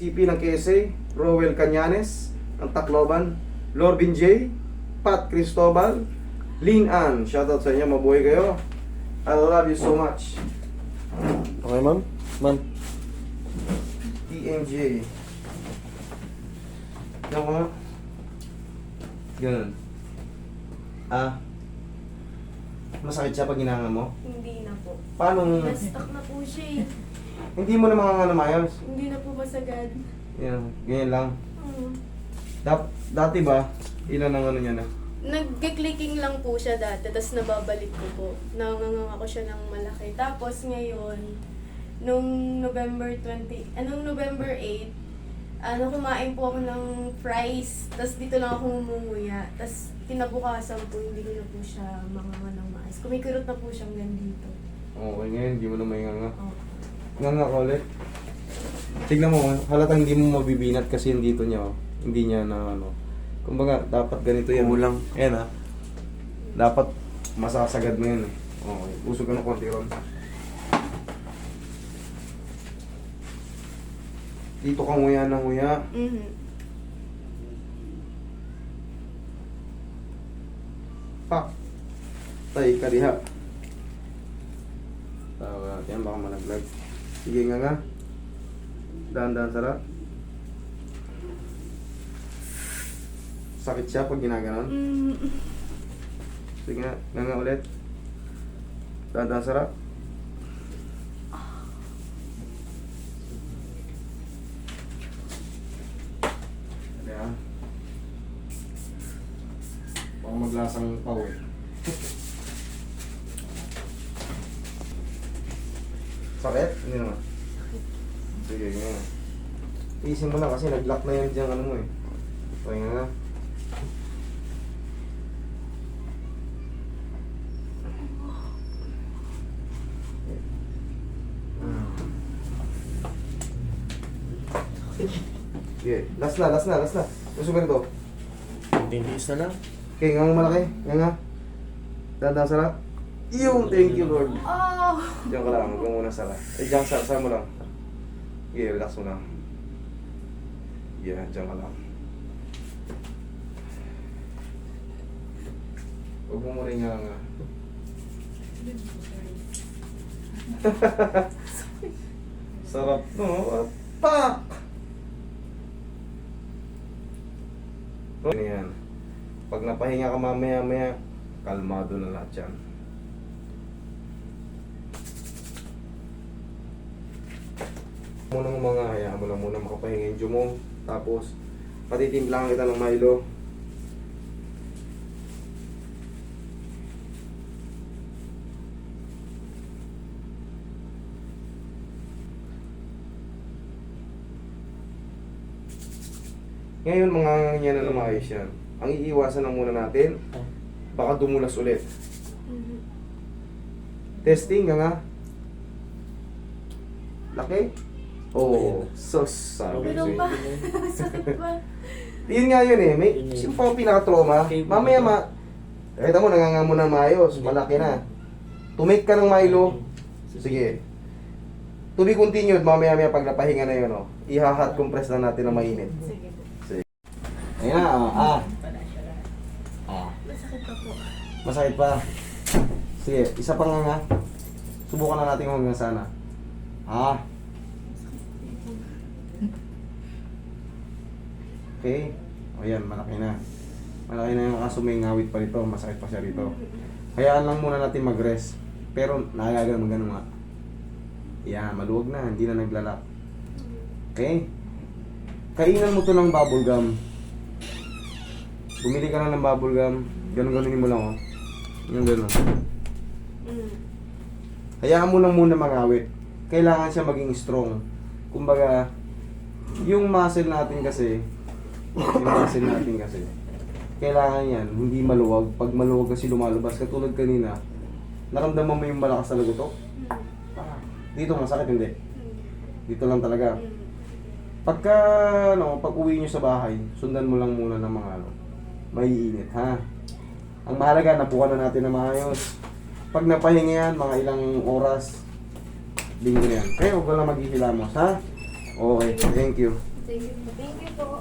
CP ng KSA, Rowel Cañanes ng Tacloban, Lorbin J, Pat Cristobal, Lin Ann, shoutout sa inyo, mabuhay kayo. I love you so much. Okay, ma'am? Ma'am. TMJ. Ano nga? Ganun. Masakit siya pag ginanga mo? Hindi na po. Paano? Na-stuck na po siya eh. Hindi mo na mga mayos. Hindi na po masagad. Yan, ganyan lang. Hmm. Dati ba, ilan ang ano niya na? Nag-clicking lang po siya dati, tapos nababalik ko po. Nanganganga ko siya ng malaki. Tapos ngayon, nung November 8, kumain po ako ng fries, tapos dito lang ako ngumunguya. Tapos kinabukasan po, hindi ko na po siya manganga ng maayos. Kumikirot na po siyang dito. Okay, ngayon, hindi mo na may nganga. Oh. Nganga ka ulit. Tignan mo, halatang hindi mo mabibinat kasi yung dito niya, oh. Hindi niya na ano. Kumbaga, dapat ganito yan. Kulang. Ayan, dapat masasagad mo yan, eh. Okay, usog ka ng konti ron. Dito ka nguya ng nguya. Mhm. Pak. Tay, kadiha. Tawa natin yan, baka malaglag. Sige nga. Dahan-dahan sarap. Sakit siya pag ginaganon. Mm. Sige nga ulit. Dahan-dahan sarap. Ayan. Baka maglasang pau eh. Sakit? Hindi naman. Sige nga. Isin mo na kasi nag-lock na yan dyan ano mo eh. Pahinga nga. Okay, last na. Gusto ko nito. Tintiis na lang. Okay, nga malaki. Nga. Dahan-dahan sarap. Yung, thank you Lord. Oh! Diyan ka lang, huwag mo muna sara. Diyan sara mo lang. Okay, relax mo lang. Yeah, diyan ka lang. Huwag mo muna nga. Sarap, no? Pak! Ano yan? Pag napahinga ka mamaya-maya, kalmado na lahat yan. Munang mga hayaan mo lang muna makapahinga yung dyo mo. Tapos, patitimplahan kita ng Milo. Ngayon, mga ganyan na lumayos yan. Ang iiwasan lang muna natin, baka dumulas ulit. Mhm. Testing nga. Laki? Oh, so sabi Pero sa'yo. pa, sakit pa. Yun nga yun eh, may yung pang pinaka-trauma, mamaya kita mo, nanganga mo ng maayos, malaki na. Tumake ka ng Milo, sige. To be continued, mamaya pag napahinga na yun, oh, iha-hot compress na natin ng mainit. Sige. Ayan na, Masakit pa po. Masakit pa. Sige, isa pa nga. Subukan na natin hanggang sana. Okay. O yan, malaki na. Malaki na yung kaso may ngawit pa rito. Masakit pa siya rito. Hayaan lang muna natin mag-rest. Pero nakagagan magano nga. Yan, maluwag na. Hindi na naglalak. Okay? Kainan mo to ng bubble gum. Bumili ka na ng bubble gum. Ganun-ganunin mo lang, oh. Yung ganun. Mm. Hayaan mo lang muna mangawit. Kailangan siya maging strong. Kumbaga, yung muscle natin kasi, kailangan yan, hindi maluwag. Pag maluwag kasi lumalabas, katulad kanina, naramdaman mo yung malakas na lagutok? Dito masakit, hindi. Dito lang talaga. Pagka, pag uwi nyo sa bahay, sundan mo lang muna ng mga maiinit, ha? Ang mahalaga, napukan na natin na maayos. Pag napahinga yan, mga ilang oras, linggo na yan. Kaya huwag ka lang maghihilamos, ha? Okay, thank you. Thank you po.